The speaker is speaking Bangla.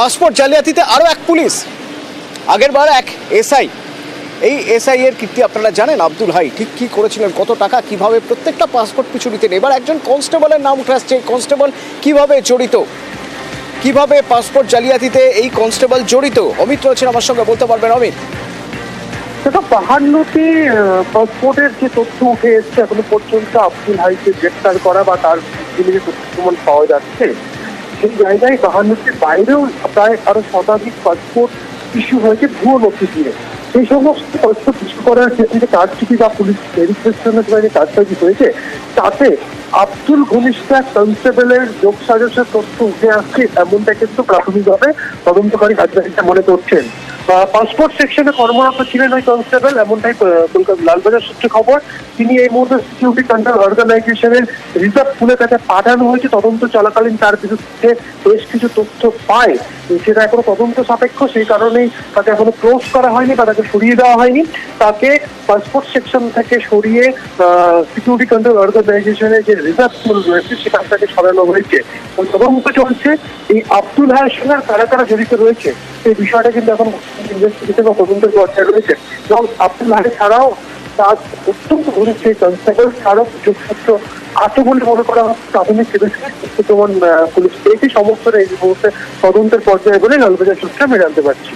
পাসপোর্ট জালিয়াতিতে আরও এক পুলিশ, আগেরবার এক এসআই। এই এসআই এর কীর্তি আপনারা জানেন। আব্দুল হাই ঠিক কী করেছিলেন, কত টাকা কিভাবে প্রত্যেকটা পাসপোর্ট পিছু নিতেন। এবার একজন কনস্টেবলের নাম উঠে আসছে। এই কনস্টেবল কিভাবে জড়িত, কিভাবে পাসপোর্ট জালিয়াতিতে এই কনস্টেবল জড়িত? অমিত রয়েছেন আমার সঙ্গে, বলতে পারবেন অমিত? সেটা 52টি পাসপোর্টের যে তথ্য উঠে এসছে এখনো পর্যন্ত আব্দুল হাইকে গ্রেপ্তার করা বা তার বিরুদ্ধে যে তথ্য প্রমাণ পাওয়া যাচ্ছে, সেই জায়গায় 52টির বাইরেও প্রায় আরো শতাধিক পাসপোর্ট ইস্যু হয়েছে ভুয়ো নথি দিয়ে। সেই সমস্ত পাসপোর্ট ইস্যু করার ক্ষেত্রে যে কারচুপি বা পুলিশ ভেরিফিকেশনের যে কাজটাজি হয়েছে, তাতে আব্দুল ঘনিষ্ঠ এক কনস্টেবলের যোগ সাজসের তথ্য উঠে আসছে, এমনটা কিন্তু প্রাথমিকভাবে তদন্তকারী আধিকারিকরা মনে করছেন। পাসপোর্ট সেকশনে কর্মরত ছিলেন ওই কনস্টেবল, এমনটাই কলকাতা লালবাজার সূত্রে খবর। তিনি এই মুহূর্তে সিকিউরিটি কন্ট্রোল অর্গানাইজেশনের রিজার্ভ পুলে তাকে পাঠানো হয়েছে। তদন্ত চলাকালীন তার বিরুদ্ধে বেশ কিছু তথ্য পায়, সেটা এখনো তদন্ত সাপেক্ষ, সেই কারণেই তাকে এখনো ক্লোজ করা হয়নি বা তাকে সরিয়ে দেওয়া হয়নি। তাকে পাসপোর্ট সেকশন থেকে সরিয়ে সিকিউরিটি কন্ট্রোল অর্গানাইজেশনের যে রিজার্ভ পুল রয়েছে সেখান থেকে সরানো হয়েছে। তদন্ত চলছে এই আব্দুল হাইয়ের সঙ্গে কারা কারা জড়িত রয়েছে সেই বিষয়টা কিন্তু এখন ইনভেস্টিগেশন বা তদন্তের পর্যায়ে রয়েছে। এবং আব্দুল হাই ছাড়াও তার অত্যন্ত ঘনিষ্ঠ এই কনস্টেবল ছাড়াও যোগসূত্র আছে বলে মনে করা হচ্ছে। প্রাথমিক প্রমাণ পুলিশ পেয়েছে, সমস্ত এই মুহূর্তে তদন্তের পর্যায়ে বলে লালবাজার সূত্রে আমি জানতে পারছি।